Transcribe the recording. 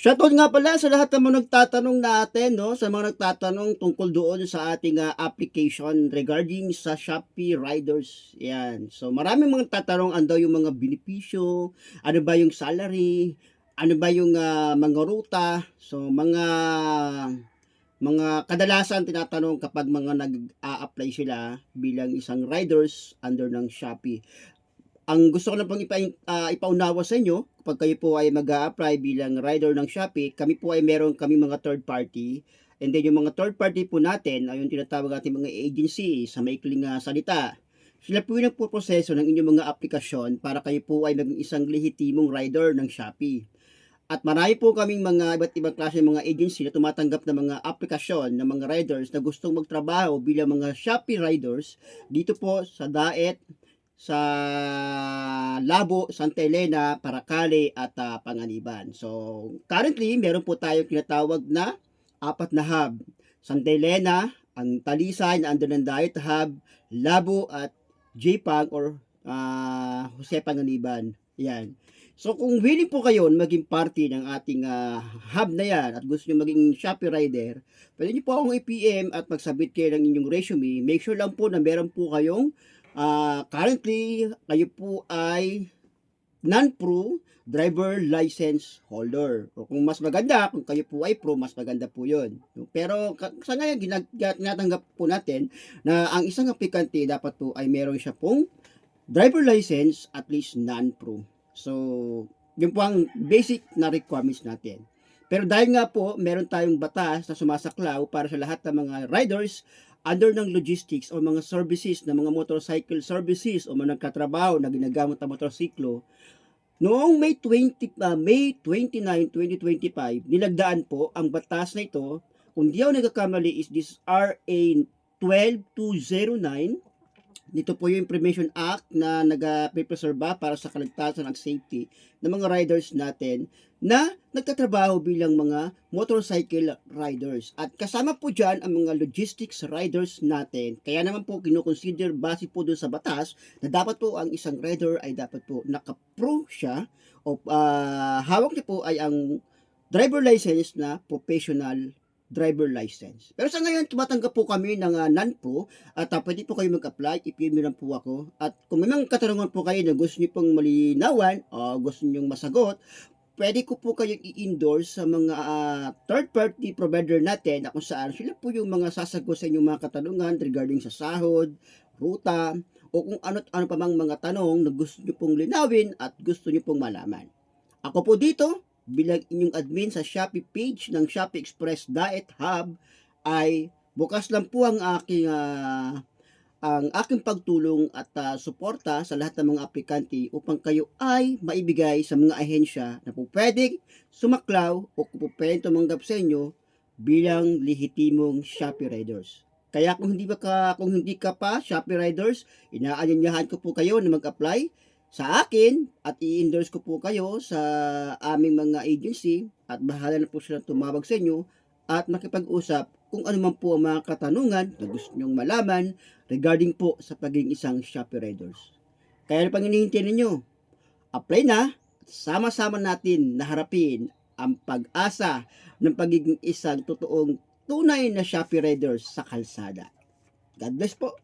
Shoutout nga pala sa lahat ng mga nagtatanong natin 'no, sa mga nagtatanong tungkol doon sa ating, application regarding sa Shopee Riders, 'yan. So maraming mga nagtatanong, ano daw yung mga benepisyo, ano ba yung salary, ano ba yung, mga ruta. So mga kadalasan tinatanong kapag mga nag-a-apply sila bilang isang riders under ng Shopee. Ang gusto ko lang pong ipaunawa sa inyo, kapag kayo po ay mag-a-apply bilang rider ng Shopee, kami po ay meron kaming mga third party, and then yung mga third party po natin ay yung tinatawag nating mga agency sa maikling, salita. Sila po yung nagpoproseso ng inyong mga aplikasyon para kayo po ay maging isang lehitimong rider ng Shopee. At marami po kaming mga iba't ibang klase ng mga agency na tumatanggap ng mga aplikasyon ng mga riders na gustong magtrabaho bilang mga Shopee riders dito po sa Daet, sa Labo, Santa Elena, Paracale at Panganiban. So, currently, meron po tayong tinatawag na apat na hub. Santa Elena, ang Talisay na andun ng Diet Hub, Labo at JPAG or Jose Panganiban. Yan. So kung willing po kayo na maging party ng ating hub na yan at gusto nyo maging Shopee rider, pwede nyo po akong i-PM at magsubmit kayo ng inyong resume. Make sure lang po na meron po kayong currently kayo po ay non-pro driver license holder. O kung mas maganda, kung kayo po ay pro, mas maganda po yun. Pero sa ngayon, ginatanggap po natin na ang isang aplikante dapat po ay meron siya pong driver license at least non-pro. So, yun po ang basic na requirements natin. Pero dahil nga po, meron tayong batas na sumasaklaw para sa lahat ng mga riders under ng logistics o mga services ng mga motorcycle services o mga nagkatrabaho na ginagamit ang motorsiklo. Noong May 29, 2025, nilagdaan po ang batas na ito, kung di ako nagkakamali is this RA 12209. Dito po yung Information Act na nag-preserba para sa kaligtasan at safety ng mga riders natin na nagtatrabaho bilang mga motorcycle riders. At kasama po dyan ang mga logistics riders natin. Kaya naman po kinukonsider base po doon sa batas na dapat po ang isang rider ay dapat po naka-pro siya o hawak niya po ay ang driver license na professional driver license. Pero sa ngayon, tumatanggap po kami ng non-pro at pwede po kayo mag-apply, i-PM lang po ako. At kung may mga katanungan po kayo na gusto niyo pong malinawan o gusto niyo masagot, pwede ko po kayong i-endorse sa mga third-party provider natin na kung saan sila po yung mga sasagot sa inyong mga katanungan regarding sa sahod, ruta, o kung ano pa mang mga tanong na gusto niyo pong linawin at gusto niyo pong malaman. Ako po dito, bilang inyong admin sa Shopee page ng Shopee Express Diet Hub, ay bukas lang po ang aking pagtulong at suporta sa lahat ng mga aplikante upang kayo ay maibigay sa mga ahensya na po pwedeng sumaklaw o kung po pwedeng tumanggap sa inyo bilang lehitimong Shopee riders. Kaya kung hindi ka pa Shopee riders, inaanyayahan ko po kayo na mag-apply sa akin at i-endorse ko po kayo sa aming mga agency at bahala na po silang tumawag sa inyo at makipag-usap kung ano man po ang mga katanungan na gusto nyong malaman regarding po sa pagiging isang Shopee riders. Kaya ano pang hinihintay ninyo? Apply na at sama-sama natin naharapin ang pag-asa ng pagiging isang totoong tunay na Shopee riders sa kalsada. God bless po.